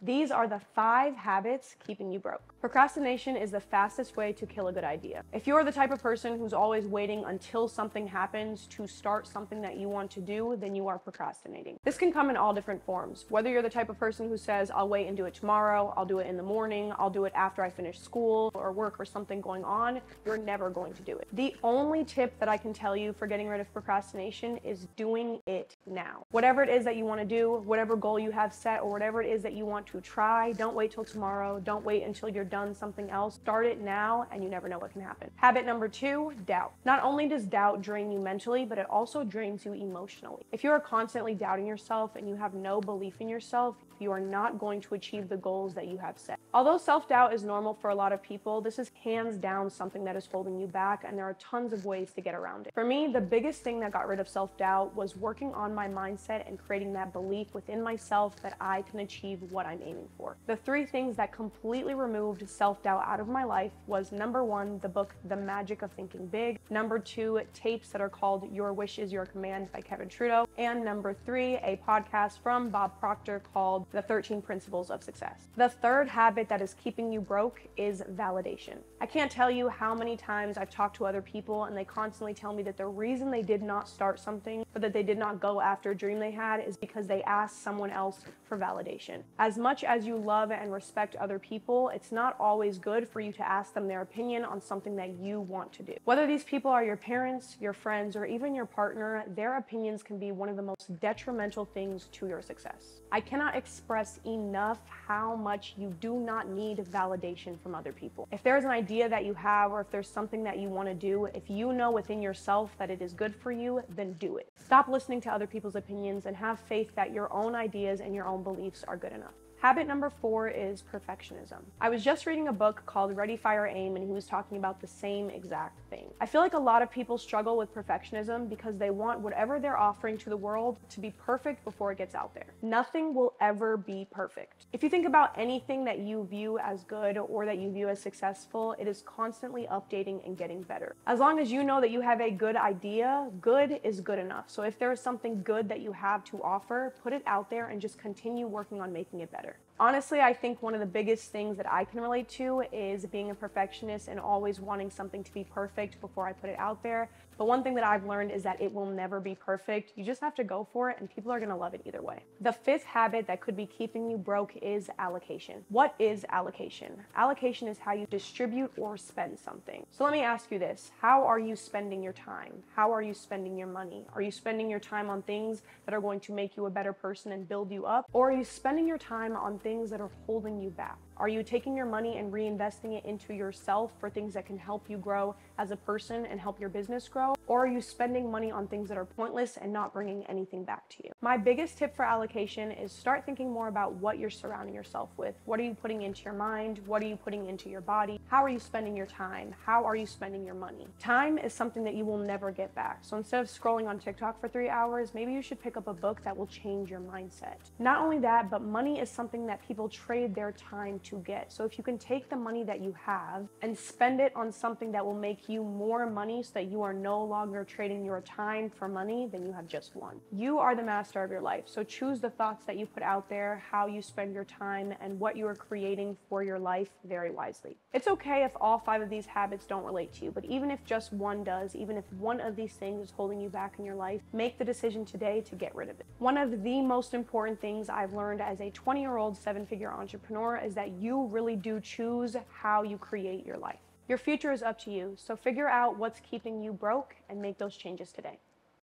These are the 5 habits keeping you broke. Procrastination is the fastest way to kill a good idea. If you're the type of person who's always waiting until something happens to start something that you want to do, then you are procrastinating. This can come in all different forms. Whether you're the type of person who says, I'll wait and do it tomorrow, I'll do it in the morning, I'll do it after I finish school or work or something going on, you're never going to do it. The only tip that I can tell you for getting rid of procrastination is doing it now. Whatever it is that you want to do, whatever goal you have set, or whatever it is that you want to try, don't wait till tomorrow. Don't wait until you're done something else. Start it now, and you never know what can happen. Habit number 2, doubt. Not only does doubt drain you mentally, but it also drains you emotionally. If you are constantly doubting yourself and you have no belief in yourself, you are not going to achieve the goals that you have set. Although self-doubt is normal for a lot of people, this is hands down something that is holding you back, and there are tons of ways to get around it. For me, the biggest thing that got rid of self-doubt was working on my mindset and creating that belief within myself that I can achieve what I'm aiming for. The 3 things that completely removed self-doubt out of my life was number 1, the book The Magic of Thinking Big, number 2, tapes that are called Your Wish is Your Command by Kevin Trudeau, and number 3, a podcast from Bob Proctor called The 13 Principles of Success. The 3rd habit that is keeping you broke is validation. I can't tell you how many times I've talked to other people and they constantly tell me that the reason they did not start something or that they did not go after a dream they had is because they asked someone else for validation. As much as you love and respect other people, it's not always good for you to ask them their opinion on something that you want to do. Whether these people are your parents, your friends, or even your partner, their opinions can be one of the most detrimental things to your success. I cannot express enough how much you do not need validation from other people. If there's an idea that you have, or if there's something that you want to do, if you know within yourself that it is good for you, then do it. Stop listening to other people's opinions and have faith that your own ideas and your own beliefs are good enough. Habit number 4 is perfectionism. I was just reading a book called Ready, Fire, Aim, and he was talking about the same exact thing. I feel like a lot of people struggle with perfectionism because they want whatever they're offering to the world to be perfect before it gets out there. Nothing will ever be perfect. If you think about anything that you view as good or that you view as successful, it is constantly updating and getting better. As long as you know that you have a good idea, good is good enough. So if there is something good that you have to offer, put it out there and just continue working on making it better. Honestly, I think one of the biggest things that I can relate to is being a perfectionist and always wanting something to be perfect before I put it out there. But one thing that I've learned is that it will never be perfect. You just have to go for it and people are going to love it either way. The 5th habit that could be keeping you broke is allocation. What is allocation? Allocation is how you distribute or spend something. So let me ask you this. How are you spending your time? How are you spending your money? Are you spending your time on things that are going to make you a better person and build you up? Or are you spending your time on things that are holding you back? Are you taking your money and reinvesting it into yourself for things that can help you grow as a person and help your business grow? Or are you spending money on things that are pointless and not bringing anything back to you? My biggest tip for allocation is start thinking more about what you're surrounding yourself with. What are you putting into your mind? What are you putting into your body? How are you spending your time? How are you spending your money? Time is something that you will never get back. So instead of scrolling on TikTok for 3 hours, maybe you should pick up a book that will change your mindset. Not only that, but money is something that people trade their time to get. So if you can take the money that you have and spend it on something that will make you more money so that you are no longer trading your time for money, then you have just won. You are the master of your life. So choose the thoughts that you put out there, how you spend your time, and what you are creating for your life very wisely. It's okay if all 5 of these habits don't relate to you, but even if just one does, even if one of these things is holding you back in your life, make the decision today to get rid of it. One of the most important things I've learned as a 20-year-old 7-figure entrepreneur is that you really do choose how you create your life. Your future is up to you, so figure out what's keeping you broke and make those changes today.